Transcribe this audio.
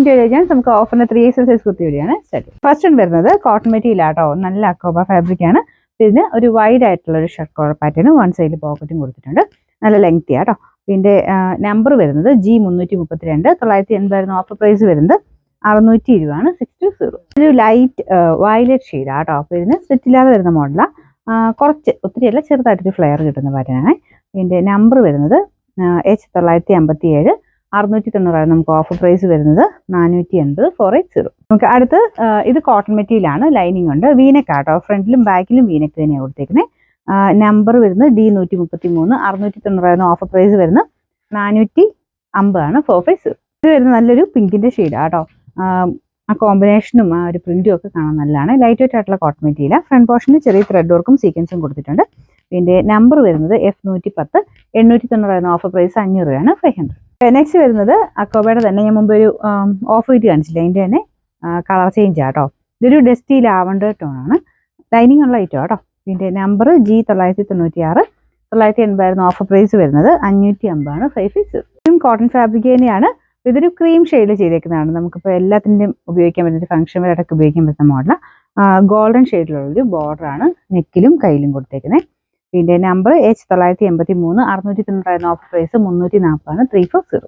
Video ചെയ്യാൻ നമുക്ക് ഓഫറിന് 3XL size kurti വീഡിയോയാണ് സെറ്റ്. ഫസ്റ്റ് വരുന്നത് കോട്ടൺ മെറ്റീരിയൽ ആട്ടോ, നല്ല അക്കോബ ഫാബ്രിക് ആണ്. ഇതിന് ഒരു വൈഡ് ആയിട്ടുള്ള ഒരു ഷർട്ട് കോളർ പാറ്റേൺ, വൺ സൈഡിൽ പോക്കറ്റും കൊടുത്തിട്ടുണ്ട്. നല്ല ലെങ്തി ആട്ടോ. ഇതിന്റെ നമ്പർ വരുന്നത് G332, 980 ഓഫർ പ്രൈസ് വരുന്നത് 620 ആണ്. 620. ഒരു ലൈറ്റ് വയലറ്റ് ഷെയ്ഡ് ആട്ടോ. അപ്പോൾ ഇതിന് സെറ്റ് ഇല്ലാതെ വരുന്ന മോഡലാണ്. കുറച്ച് ഒത്തിരിയല്ല, ചെറുതായിട്ടൊരു ഫ്ലെയർ കിട്ടുന്ന പാറ്റേൺ ആണ്. ഇതിന്റെ നമ്പർ വരുന്നത് H957, 690 നമുക്ക് ഓഫർ പ്രൈസ് വരുന്നത് 480, 480. നമുക്ക് അടുത്ത് ഇത് കോട്ടൺ മെറ്റീരിയൽ ആണ്, ലൈനിങ് ഉണ്ട്. വീനെക്ക് ആട്ടോ, ഫ്രണ്ടിലും ബാക്കിലും വീനെക്ക് തന്നെയാണ് കൊടുത്തേക്കുന്നത്. നമ്പർ വരുന്നത് D133, 690 ഓഫർ പ്രൈസ് വരുന്നത് 450 ആണ്. 450. ഇത് വരുന്നത് നല്ലൊരു പിങ്കിന്റെ ഷെയ്ഡ് ആട്ടോ. ആ കോമ്പിനേഷനും ആ ഒരു പ്രിന്റും ഒക്കെ കാണാൻ നല്ലതാണ്. ലൈറ്റ് വെയിറ്റ് ആയിട്ടുള്ള കോട്ടൺ മെറ്റീരിയൽ. ഫ്രണ്ട് പോർഷനിൽ ചെറിയ ത്രെഡ് വർക്കും സീക്വൻസും കൊടുത്തിട്ടുണ്ട്. ഇതിന്റെ നമ്പർ വരുന്നത് F110, 890 ഓഫർ പ്രൈസ് 500 രൂപയാണ്. 500. നെക്സ്റ്റ് വരുന്നത് അക്കോബയുടെ തന്നെ ഞാൻ മുമ്പ് ഒരു ഓഫ് വൈറ്റ് കാണിച്ചില്ല, അതിന്റെ തന്നെ കളർ ചേഞ്ച് ആട്ടോ. ഇതൊരു ഡസ്റ്റി ലാവണ്ടർ ടോൺ ആണ്. ലൈനിങ് ഉള്ള ഐറ്റം ആട്ടോ. ഇതിന്റെ നമ്പർ G996, 980 ഓഫർ പ്രൈസ് വരുന്നത് 550 ആണ്. 550. കോട്ടൺ ഫാബ്രിക് തന്നെയാണ്. ഇതൊരു ക്രീം ഷെയ്ഡ് ചെയ്തേക്കുന്നതാണ്. നമുക്കിപ്പോൾ എല്ലാത്തിൻ്റെയും ഉപയോഗിക്കാൻ പറ്റുന്ന ഫംഗ്ഷൻ വെയറായിട്ടൊക്കെ ഉപയോഗിക്കാൻ പറ്റുന്ന മോഡലാണ്. ഗോൾഡൻ ഷെയ്ഡിലുള്ളൊരു ബോർഡറാണ് നെക്കിലും കയ്യിലും കൊടുത്തേക്കുന്നത്. ഇതിന്റെ നമ്പർ H983, 690 ഓഫർ പ്രൈസ് 340 ആണ്. 340.